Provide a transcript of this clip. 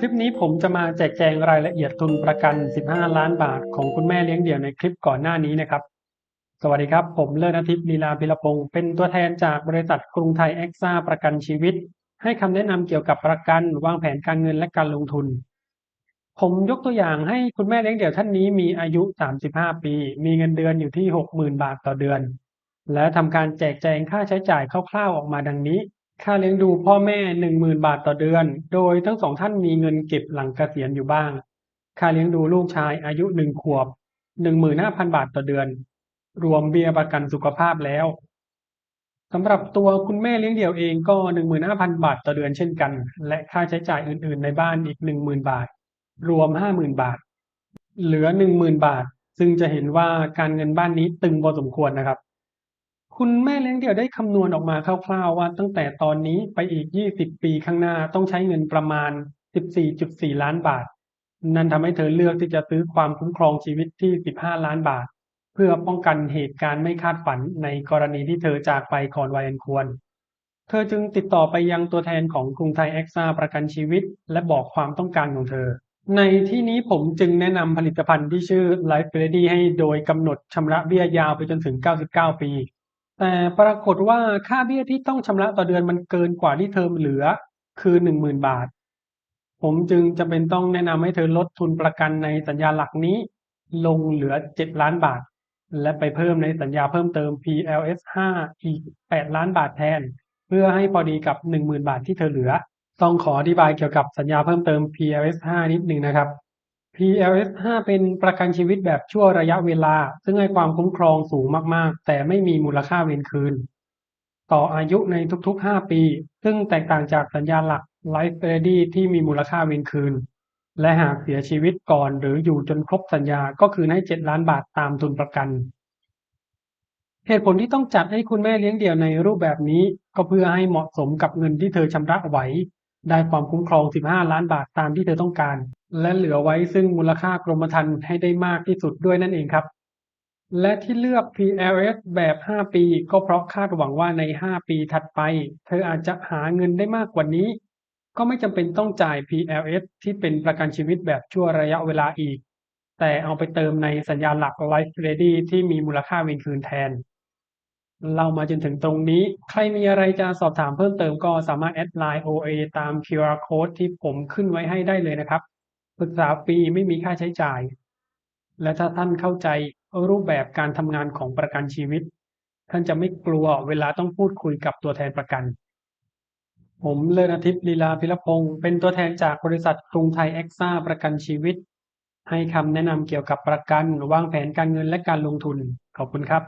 คลิปนี้ผมจะมาแจกแจงรายละเอียดทุนประกัน 15 ล้านบาทของคุณแม่เลี้ยงเดี่ยวในคลิปก่อนหน้านี้นะครับ สวัสดีครับ ผมเลิศอาทิตย์ลีลาภิรพงศ์เป็นตัวแทนจากบริษัทกรุงไทยแอ็กซ่าประกันชีวิต ให้คำแนะนำเกี่ยวกับประกันวางแผนการเงินและการลงทุน ผมยกตัวอย่างให้คุณแม่เลี้ยงเดี่ยวท่านนี้มีอายุ 35 ปี มีเงินเดือนอยู่ที่ 60,000 บาทต่อเดือน และทำการแจกแจงค่าใช้จ่ายคร่าวๆออกมาดังนี้ ค่าเลี้ยงดูพ่อแม่ 10,000 บาทต่อเดือน โดยทั้งสองท่านมีเงินเก็บหลังเกษียณอยู่บ้าง ค่าเลี้ยงดูลูกชายอายุ1 ขวบ 15,000 บาทต่อเดือน รวมเบี้ยประกันสุขภาพแล้ว สำหรับตัวคุณแม่เลี้ยงเดี่ยวเองก็ 15,000 บาทต่อเดือนเช่นกัน และค่าใช้จ่ายอื่นๆในบ้านอีก 10,000 บาท รวม 50,000 บาท เหลือ 10,000 บาท ซึ่งจะเห็นว่าการเงินบ้านนี้ตึงพอสมควรนะครับ คุณแม่เลี้ยงเดี่ยวได้คำนวณออกมาคร่าวๆว่าตั้งแต่ตอนนี้ไปอีก 20 ปีข้างหน้าต้องใช้เงินประมาณ 14.4 ล้านบาท นั่นทำให้เธอเลือกที่จะซื้อความคุ้มครองชีวิตที่ 15 ล้านบาท เพื่อป้องกันเหตุการณ์ไม่คาดฝันในกรณีที่เธอจากไปก่อนวัยอันควร เธอจึงติดต่อไปยังตัวแทนของกรุงไทยแอ็กซ่าประกันชีวิตและบอกความต้องการของเธอ ในที่นี้ผมจึงแนะนำผลิตภัณฑ์ที่ชื่อ Life Ready ให้โดยกำหนดชำระเบี้ยยาวไปจนถึง 99 ปี แต่ปรากฏว่าค่าเบี้ยที่ต้องชำระต่อเดือนมันเกินกว่าที่เธอเหลือคือ 10,000 บาท ผมจึงจำเป็นต้องแนะนำให้เธอลดทุนประกันในสัญญาหลักนี้ลงเหลือ 7 ล้านบาท และไปเพิ่มในสัญญาเพิ่มเติม PLS 5 อีก 8 ล้านบาทแทน เพื่อให้พอดีกับ 10,000 บาทที่เธอเหลือ ต้องขออธิบายเกี่ยวกับสัญญาเพิ่มเติม PLS 5 นิดหนึ่งนะครับ PLS 5 เป็นประกันชีวิตแบบชั่วระยะเวลา ซึ่งให้ความคุ้มครองสูงมากๆ แต่ไม่มีมูลค่าเวรคืน ต่ออายุในทุกๆ 5 ปี ซึ่งแตกต่างจากสัญญาหลัก Life Ready ที่มีมูลค่าเวรคืน และหากเสียชีวิตก่อนหรืออยู่จนครบสัญญาก็คืนให้ 7 ล้านบาทตามทุนประกัน เหตุผลที่ต้องจัดให้คุณแม่เลี้ยงเดี่ยวในรูปแบบนี้ก็เพื่อให้เหมาะสมกับเงินที่เธอชำระไหว ได้ความคุ้มครอง 15 ล้านบาทตามที่เธอต้องการ และเหลือไว้ซึ่งมูลค่ากรมธรรม์ให้ได้มากที่สุดด้วยนั่นเองครับ และที่เลือก PLS แบบ 5 ปีก็เพราะคาดหวังว่าใน 5 ปีถัดไปเธออาจจะหาเงินได้มากกว่านี้ ก็ไม่จำเป็นต้องจ่าย PLS ที่เป็นประกันชีวิตแบบชั่วระยะเวลาอีก แต่เอาไปเติมในสัญญาหลัก Life Ready ที่มีมูลค่าเวรคืนแทน เล่ามาจนถึงตรงนี้ ใครมีอะไรจะสอบถามเพิ่มเติมก็สามารถแอดไลน์ OA ตาม QR Code ที่ผมขึ้นไว้ให้ได้เลยนะครับ ปรึกษาฟรีไม่มีค่าใช้จ่าย และถ้าท่านเข้าใจรูปแบบการทำงานของประกันชีวิต ท่านจะไม่กลัวเวลาต้องพูดคุยกับตัวแทนประกัน ผมเลิศอาทิตย์ลีลาภิรพงศ์เป็นตัวแทนจากบริษัทกรุงไทยแอ็กซ่าประกันชีวิต ให้คำแนะนำเกี่ยวกับประกันวางแผนการเงินและการลงทุน ขอบคุณครับ